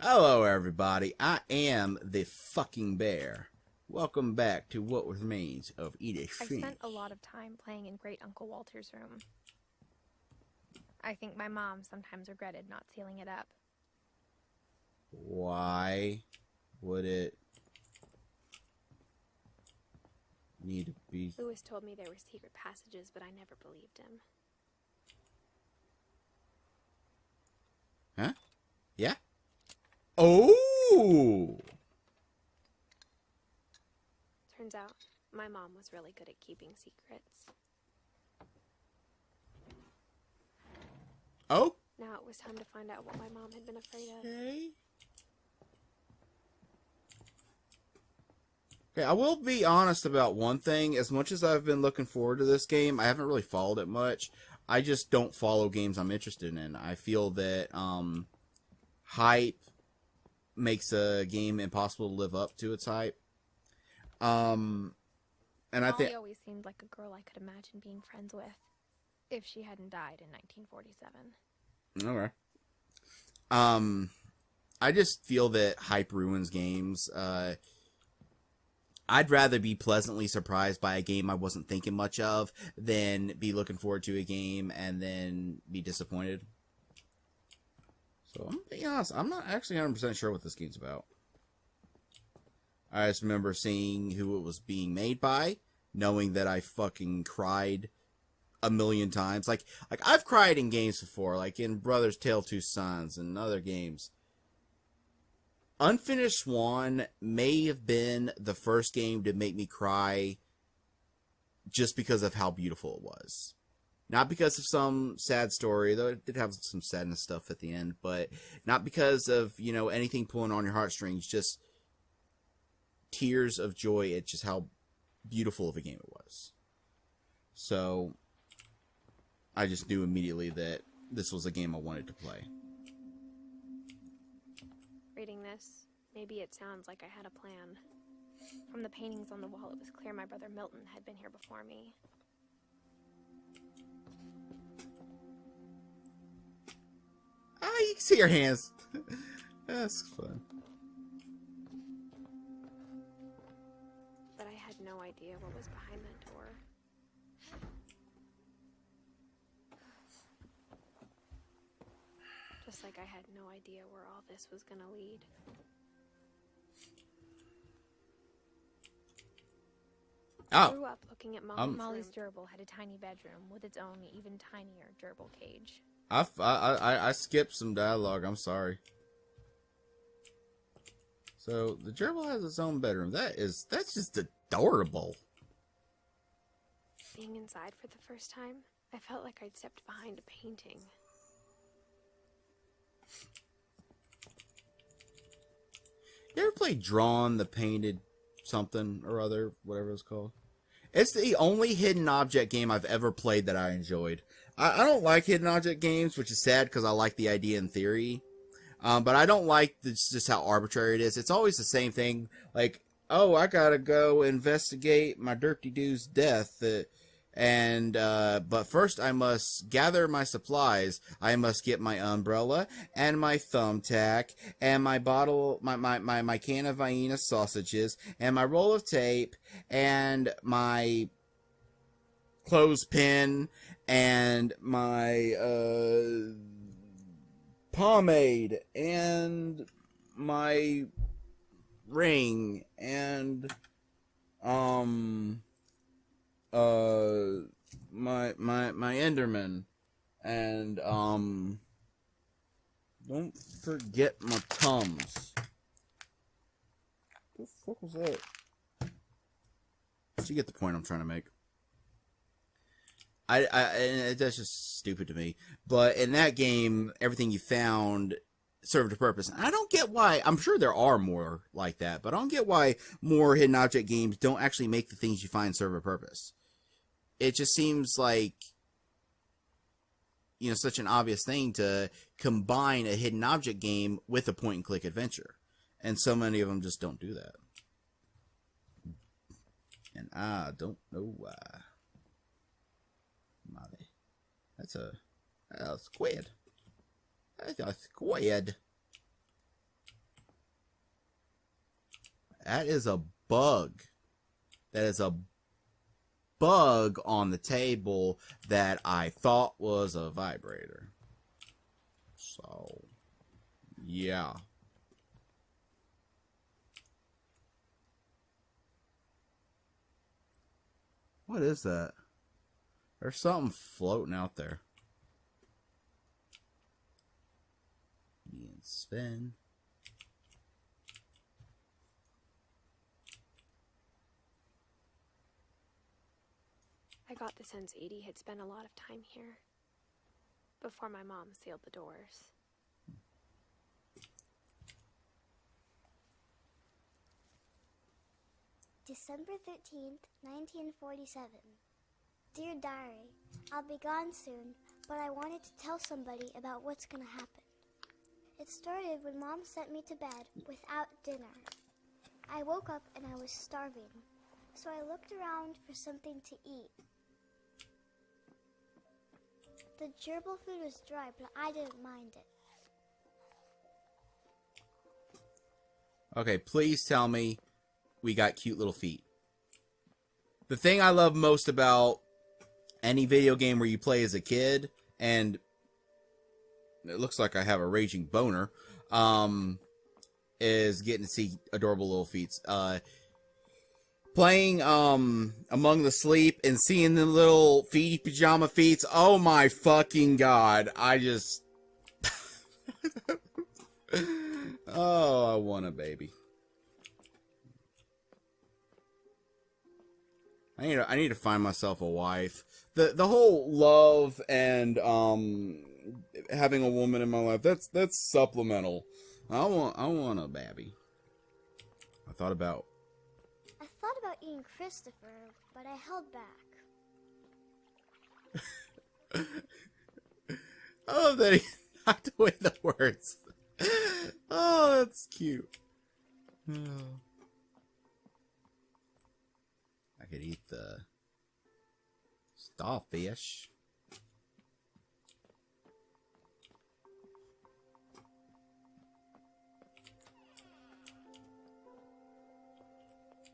Hello, everybody. I am the fucking bear. Welcome back to What Remains of Edith I Finch. spent a lot of time playing in Great Uncle Walter's room. I think my mom sometimes regretted not sealing it up. Why would it need to be? Lewis told me there were secret passages, but I never believed him. Huh? Yeah? Oh! Turns out, my mom was really good at keeping secrets. Oh? Now it was time to find out what my mom had been afraid of. Okay, I will be honest about one thing. As much as I've been looking forward to this game, I haven't really followed it much. I just don't follow games I'm interested in. I feel that hype makes a game impossible to live up to its hype. And I think Molly always seemed like a girl I could imagine being friends with, if she hadn't died in 1947. okay. I just feel that hype ruins games. I'd rather be pleasantly surprised by a game I wasn't thinking much of than be looking forward to a game and then be disappointed. So I'm being honest, I'm not actually 100% sure what this game's about. I just remember seeing who it was being made by, knowing that I fucking cried a million times. Like I've cried in games before, like in Brothers Tale Two Sons and other games. Unfinished Swan may have been the first game to make me cry just because of how beautiful it was. Not because of some sad story, though it did have some sadness stuff at the end, but not because of, you know, anything pulling on your heartstrings, just tears of joy at just how beautiful of a game it was. So I just knew immediately that this was a game I wanted to play. Reading this, maybe it sounds like I had a plan. From the paintings on the wall, it was clear my brother Milton had been here before me. Ah, you can see your hands. That's fun. But I had no idea what was behind that door. Just like I had no idea where all this was gonna lead. I grew up looking at Molly's gerbil had a tiny bedroom with its own even tinier gerbil cage. I skipped some dialogue. I'm sorry. So the gerbil has its own bedroom. That's just adorable. Being inside for the first time, I felt like I'd stepped behind a painting. You ever play Drawn the Painted something or other, whatever it's called? It's the only hidden object game I've ever played that I enjoyed. I don't like hidden object games, which is sad because I like the idea in theory. But I don't like just how arbitrary it is. It's always the same thing. Like, oh, I gotta go investigate my dirty dude's death. But first I must gather my supplies. I must get my umbrella and my thumbtack and my bottle, my can of Vienna sausages and my roll of tape and my clothespin and my pomade and my ring and my Enderman and don't forget my Tums. What the fuck was that? You get the point I'm trying to make. And that's just stupid to me. But in that game, everything you found served a purpose. And I don't get why. I'm sure there are more like that, but I don't get why more hidden object games don't actually make the things you find serve a purpose. It just seems like, you know, such an obvious thing to combine a hidden object game with a point and click adventure. And so many of them just don't do that. And I don't know why. Molly. That's a squid. That's a squid. That is a bug. That is a bug on the table that I thought was a vibrator. So, yeah. What is that? There's something floating out there. Me and Sven. I got the sense Edie had spent a lot of time here before my mom sealed the doors. December 13th, 1947. Dear Diary, I'll be gone soon, but I wanted to tell somebody about what's gonna happen. It started when Mom sent me to bed without dinner. I woke up and I was starving, so I looked around for something to eat. The gerbil food was dry, but I didn't mind it. Okay, please tell me we got cute little feet. The thing I love most about any video game where you play as a kid, and it looks like I have a raging boner, is getting to see adorable little feet. Playing Among the Sleep and seeing the little feety pajama feet. Oh my fucking god. I just oh, I want a baby. I need to find myself a wife. The whole love and having a woman in my life, that's supplemental. I want a baby. I thought about Eating Christopher, but I held back. I love that he knocked away the words. Oh, that's cute. Oh. I could eat the starfish.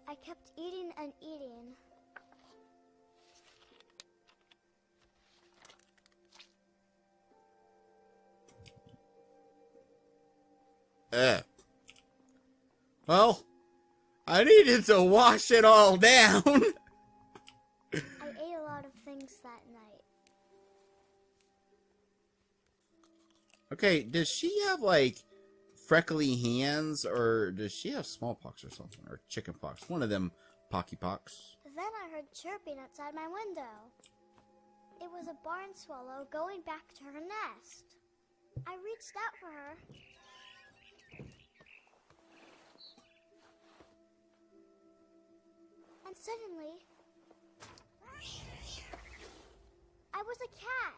I kept eating and eating. Well, I needed to wash it all down. I ate a lot of things that night. Okay, does she have, like, freckly hands, or does she have smallpox or something? Or chickenpox? One of them pocky-pox. Then I heard chirping outside my window. It was a barn swallow going back to her nest. I reached out for her. And suddenly, I was a cat.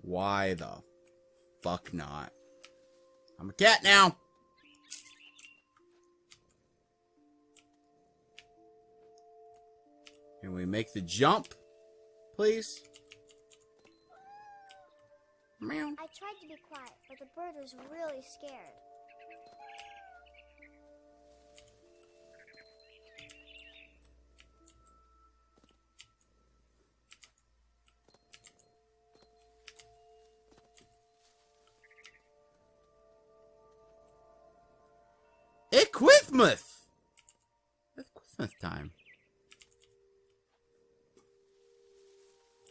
Why the fuck not? I'm a cat now. Can we make the jump, please? Meow. I tried to be quiet, but the bird was really scared. Quithmouth. It's Quithmouth time.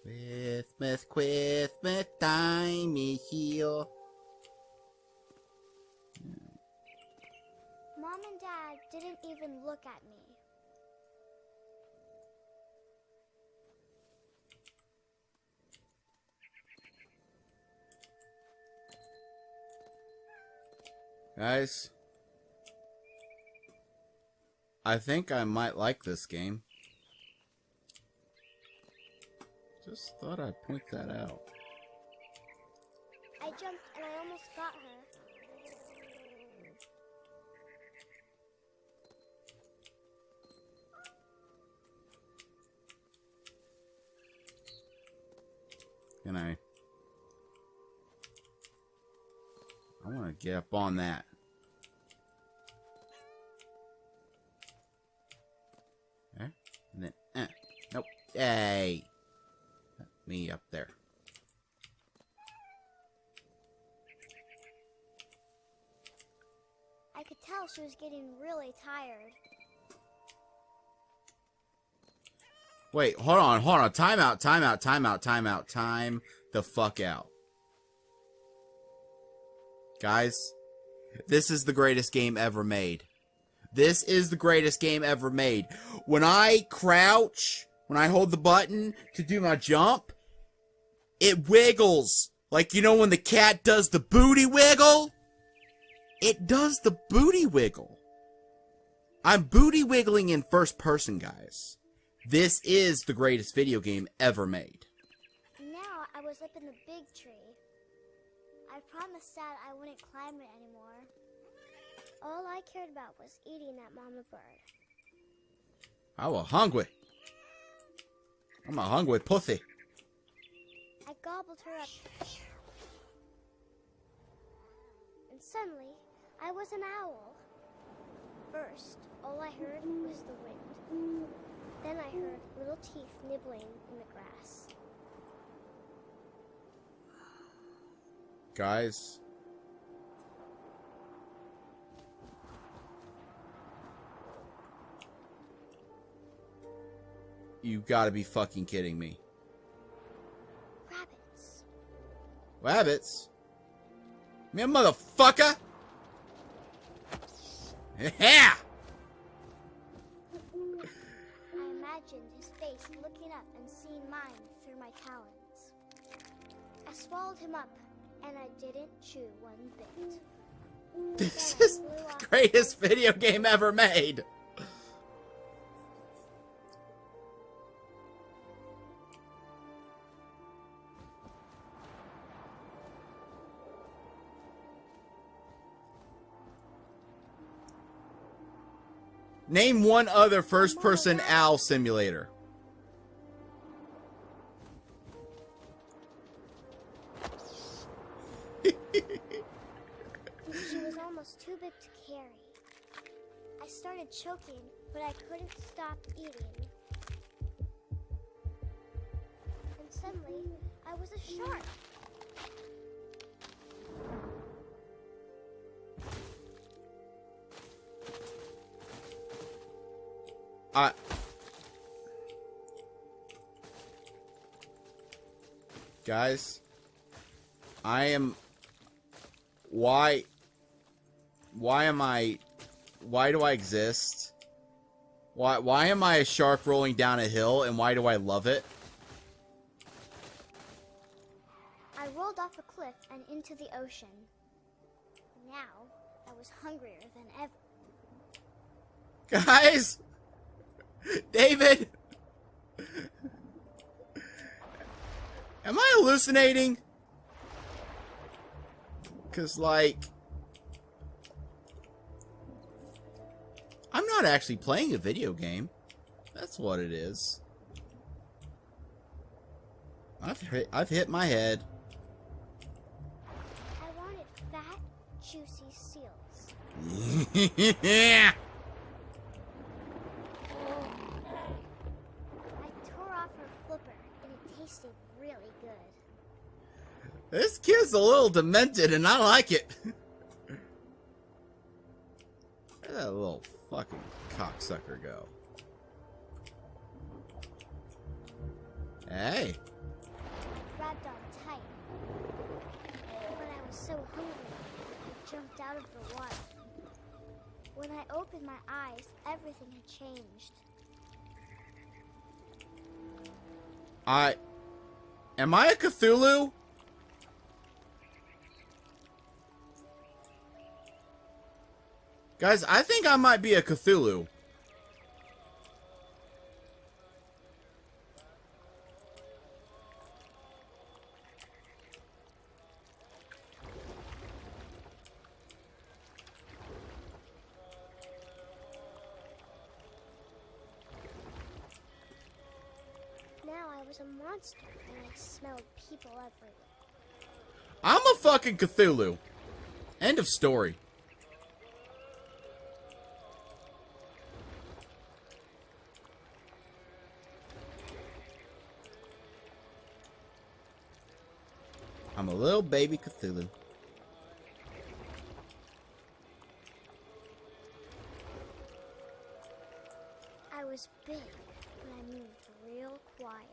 Quithmouth time is here. Mom and Dad didn't even look at me. Guys, I think I might like this game. Just thought I'd point that out. I jumped and I almost got her. Can I want to get up on that. Okay. And then, nope. Hey. Let me up there. I could tell she was getting really tired. Wait, hold on. Time out. Time the fuck out. Guys, this is the greatest game ever made. This is the greatest game ever made. When I crouch, when I hold the button to do my jump, it wiggles. Like, you know when the cat does the booty wiggle? It does the booty wiggle. I'm booty wiggling in first person, guys. This is the greatest video game ever made. Now I was up in the big tree. I promised Dad I wouldn't climb it anymore. All I cared about was eating that mama bird. I was hungry. I'm a hungry pussy. I gobbled her up. And suddenly, I was an owl. First, all I heard was the wind. Then I heard little teeth nibbling in the grass. Guys. You gotta be fucking kidding me. Rabbits. Rabbits? Me a motherfucker? Yeah! I imagined his face looking up and seeing mine through my talons. I swallowed him up, and I didn't chew one bit. This Then I is flew off the greatest video game ever made. Name one other first-person owl simulator. She was almost too big to carry. I started choking, but I couldn't stop eating. And suddenly, I was a shark. Guys, I am... Why do I exist? Why am I a shark rolling down a hill, and why do I love it? I rolled off a cliff and into the ocean. Now, I was hungrier than ever. Guys! David! Am I hallucinating? Because, like... I'm not actually playing a video game. That's what it is. I've hit my head. I wanted fat, juicy seals. Yeah! I tore off her flipper, and it tasted really good. This kid's a little demented, and I like it. Where'd that little fucking cocksucker go? Hey. Grabbed on tight. But I was so hungry, I jumped out of the water. When I opened my eyes, everything had changed. Am I a Cthulhu? Guys, I think I might be a Cthulhu. Now I was a monster, and I smelled people everywhere. I'm a fucking Cthulhu. End of story. I'm a little baby Cthulhu. I was big, but I moved real quiet.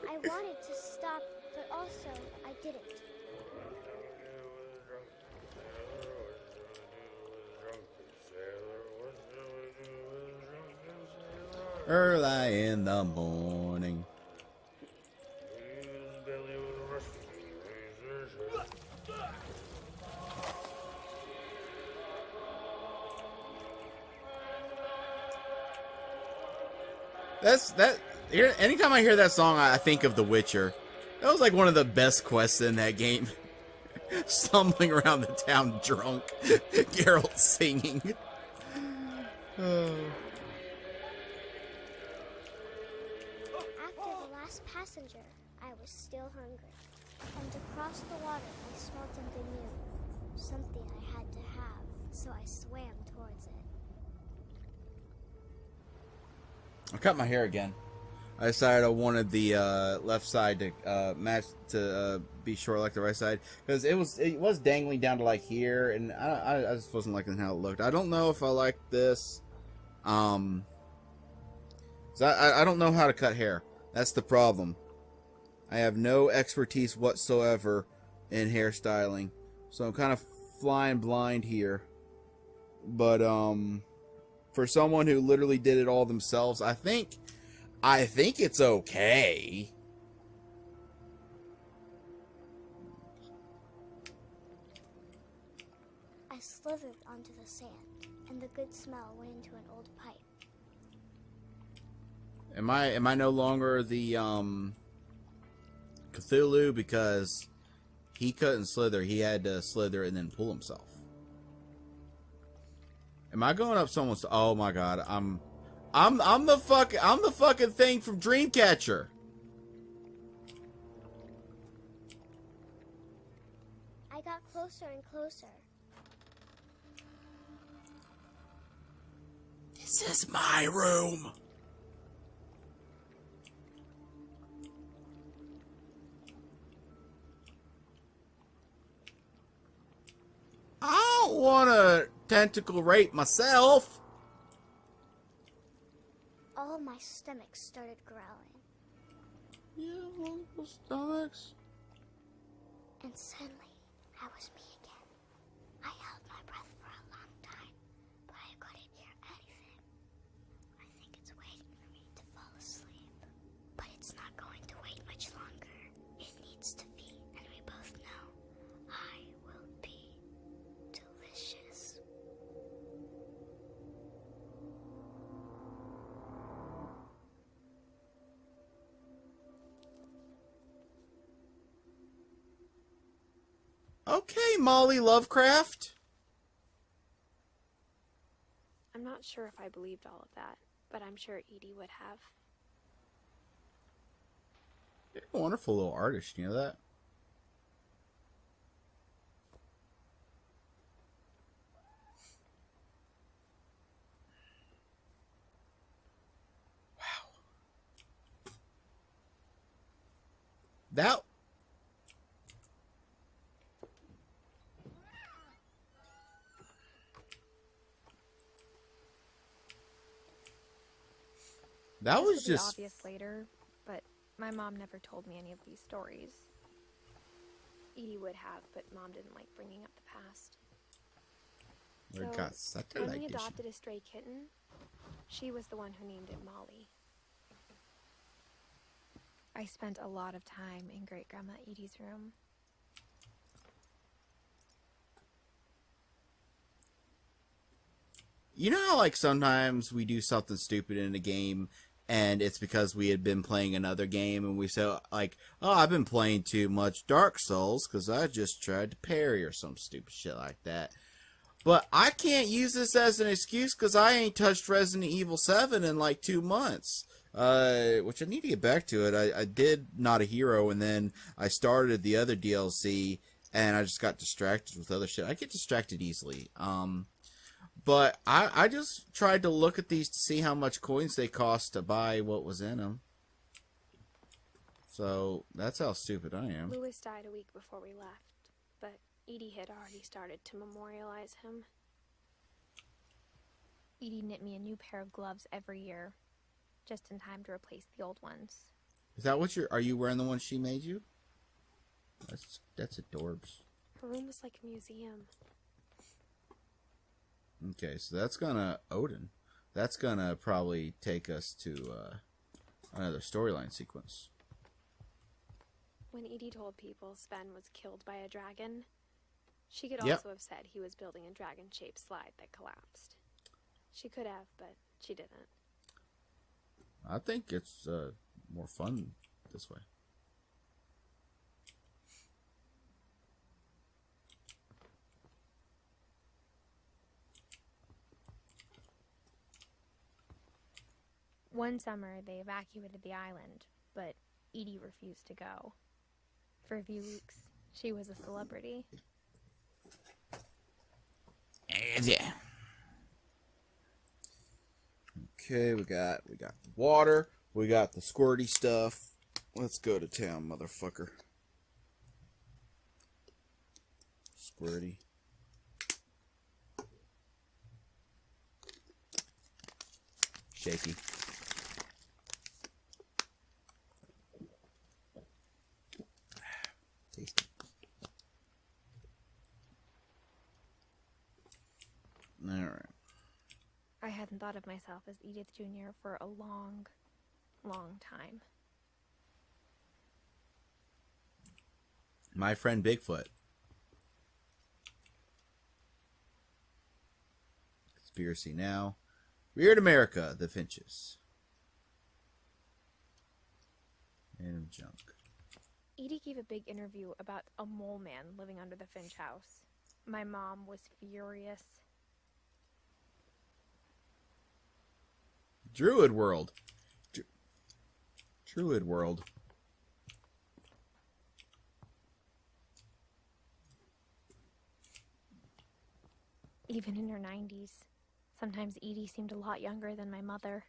I wanted to stop, but also I didn't. Early in the morning. Anytime I hear that song, I think of The Witcher. That was like one of the best quests in that game. Stumbling around the town drunk, Geralt singing. Oh. After the last passenger, I was still hungry. And across the water, I smelled something new. Something I had to have, so I swam towards it. I cut my hair again. I decided I wanted the left side to match to be short like the right side because it was dangling down to like here, and I just wasn't liking how it looked. I don't know if I like this. So I don't know how to cut hair. That's the problem. I have no expertise whatsoever in hairstyling, so I'm kind of flying blind here. But for someone who literally did it all themselves, I think it's okay. I slithered onto the sand, and the good smell went into an old pipe. Am I no longer the Cthulhu because he couldn't slither? He had to slither and then pull himself. Am I going up someone's? Oh my god! I'm the fucking thing from Dreamcatcher. I got closer and closer. This is my room. I don't want to tentacle rape myself. All my stomach started growling. Yeah, multiple stomachs. And suddenly, I was me again. I held my breath for a long time, but I couldn't hear anything. I think it's waiting for me to fall asleep. But it's not going to wait much longer. It needs to be, and we both know I will be delicious. Okay, Molly Lovecraft. I'm not sure if I believed all of that, but I'm sure Edie would have. You're a wonderful little artist, you know that? That This was will be just obvious later, but my mom never told me any of these stories. Edie would have, but Mom didn't like bringing up the past. we got such a When like we issue. adopted a stray kitten, she was the one who named it Molly. I spent a lot of time in Great Grandma Edie's room. You know how like sometimes we do something stupid in a game and it's because we had been playing another game and we say like, oh, I've been playing too much Dark Souls because I just tried to parry or some stupid shit like that. But I can't use this as an excuse because I ain't touched Resident Evil 7 in like 2 months. Which I need to get back to it. I did Not a Hero and then I started the other DLC and I just got distracted with other shit. I get distracted easily. But I just tried to look at these to see how much coins they cost to buy what was in them. So that's how stupid I am. Louis died a week before we left, but Edie had already started to memorialize him. Edie knit me a new pair of gloves every year, just in time to replace the old ones. Is that what are you wearing the one she made you? That's adorbs. Her room was like a museum. Okay, so that's gonna Odin. That's gonna probably take us to another storyline sequence. When Edie told people Sven was killed by a dragon, she could Yep. also have said he was building a dragon-shaped slide that collapsed. She could have, but she didn't. I think it's more fun this way. One summer, they evacuated the island, but Edie refused to go. For a few weeks, she was a celebrity. Yeah. Okay, we got water. We got the squirty stuff. Let's go to town, motherfucker. Squirty. Shaky. Tasty. Alright. I hadn't thought of myself as Edith Jr. for a long, long time. My friend Bigfoot. Conspiracy Now. Weird America, the Finches. And junk. Edie gave a big interview about a mole man living under the Finch house. My mom was furious. Druid World. Druid World. Even in her 90s, sometimes Edie seemed a lot younger than my mother.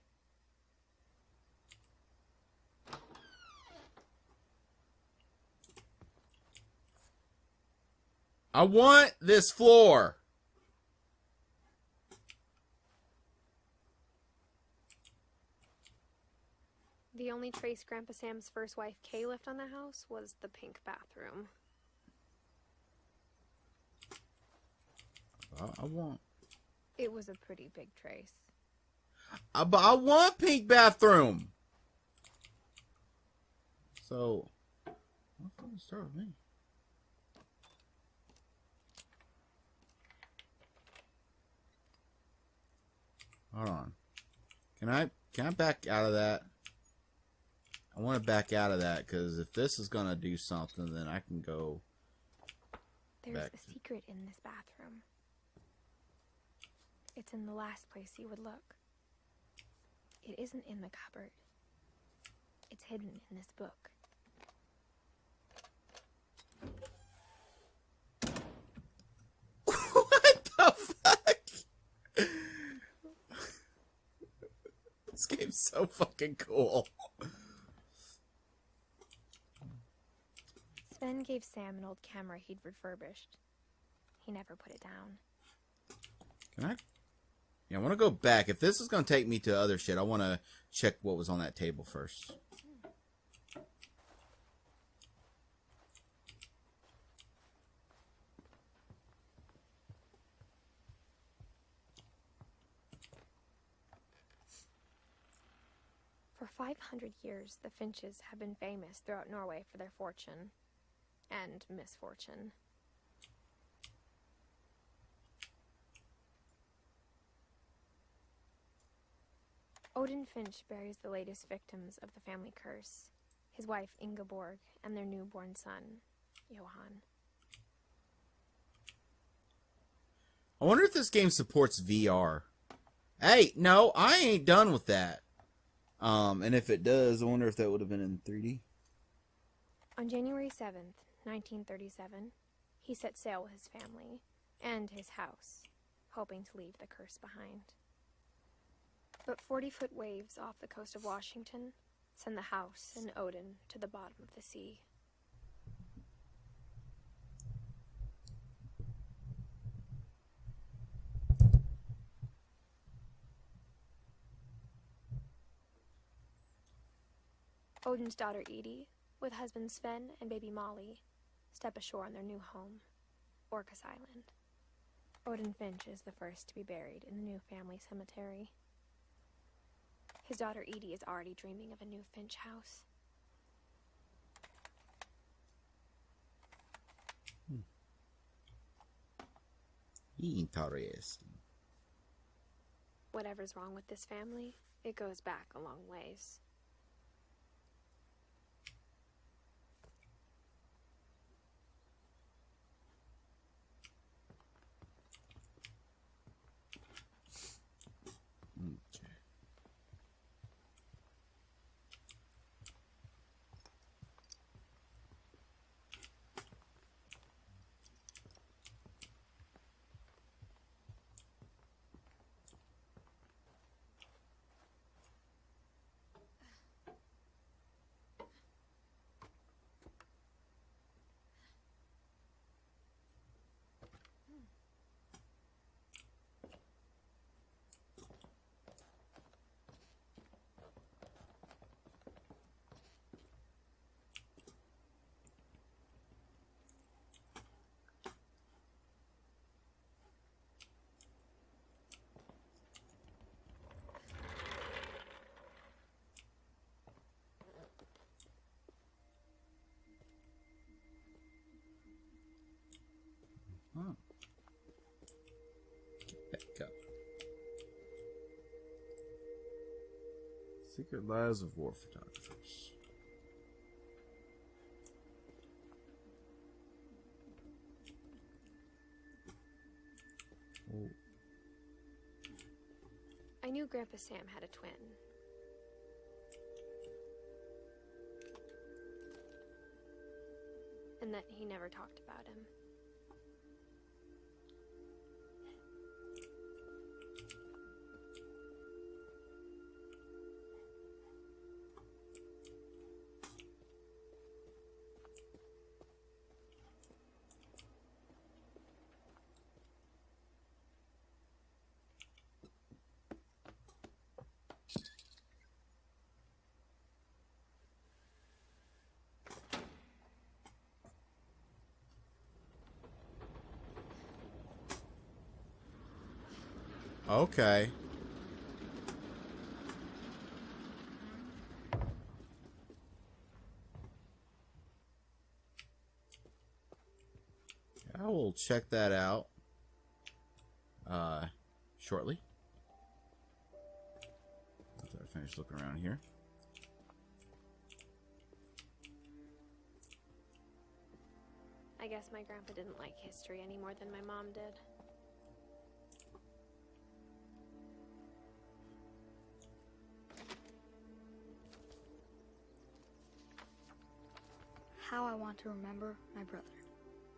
I want this floor. The only trace Grandpa Sam's first wife Kay left on the house was the pink bathroom. I want. It was a pretty big trace. But I want pink bathroom. So, what's going to start with me? Hold on. Can I back out of that? I want to back out of that because if this is gonna do something, then I can go. There's back a secret in this bathroom. It's in the last place you would look. It isn't in the cupboard. It's hidden in this book. What the fuck? This game's so fucking cool. Sven gave Sam an old camera he'd refurbished. He never put it down. Can I? Yeah, I want to go back. If this is going to take me to other shit, I want to check what was on that table first. For 500 years, the Finches have been famous throughout Norway for their fortune and misfortune. Odin Finch buries the latest victims of the family curse, his wife Ingeborg and their newborn son, Johan. I wonder if this game supports VR. Hey, no, I ain't done with that. And if it does, I wonder if that would have been in 3D. On January 7th, 1937, he set sail with his family and his house, hoping to leave the curse behind. But 40-foot waves off the coast of Washington send the house and Odin to the bottom of the sea. Odin's daughter Edith, with husband Sven and baby Molly, step ashore on their new home, Orcas Island. Odin Finch is the first to be buried in the new family cemetery. His daughter Edie is already dreaming of a new Finch house. Interesting. Whatever's wrong with this family, it goes back a long ways. Okay. Huh. Get back up. Secret Lives of War Photographers. Oh. I knew Grandpa Sam had a twin. And that he never talked about him. Okay. I will check that out shortly. After I finish looking around here. I guess my grandpa didn't like history any more than my mom did. How I Want to Remember My Brother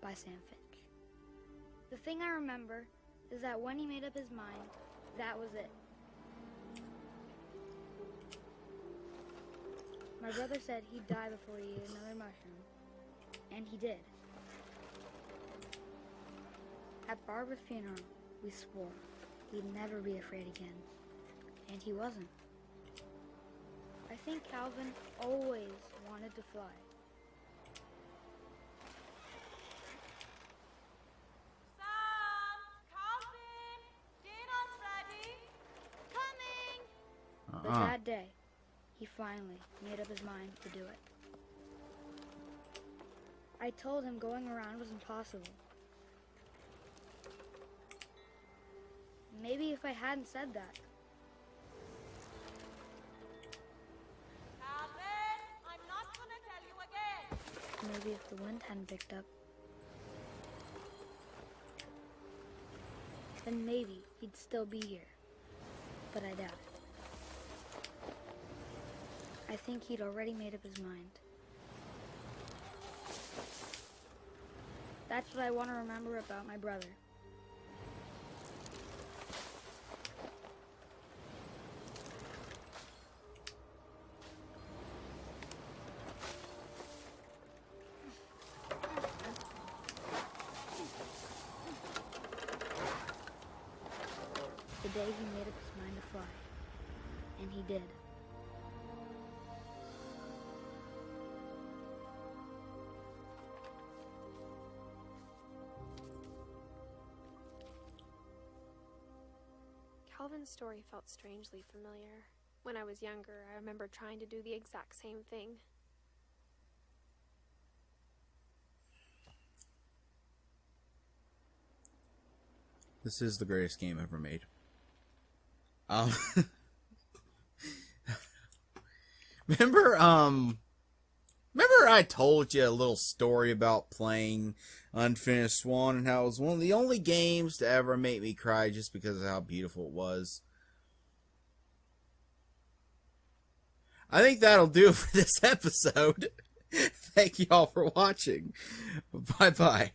by Sam Finch. The thing I remember is that when he made up his mind, that was it. My brother said he'd die before he ate another mushroom, And he did. At Barbara's funeral, we swore we'd never be afraid again. And he wasn't. I think Calvin always wanted to fly. Sam! Calvin! Dinner's ready! Coming! But that day, he finally made up his mind to do it. I told him going around was impossible. Maybe if I hadn't said that, Calvin! I'm not gonna tell you again! maybe if the wind hadn't picked up, then maybe he'd still be here. But I doubt it. I think he'd already made up his mind. That's what I want to remember about my brother. The day he made up his mind to fly. And he did. Calvin's story felt strangely familiar. When I was younger, I remember trying to do the exact same thing. This is the greatest game ever made. Remember I told you a little story about playing Unfinished Swan and how it was one of the only games to ever make me cry just because of how beautiful it was? I think that'll do it for this episode. Thank you all for watching. Bye-bye.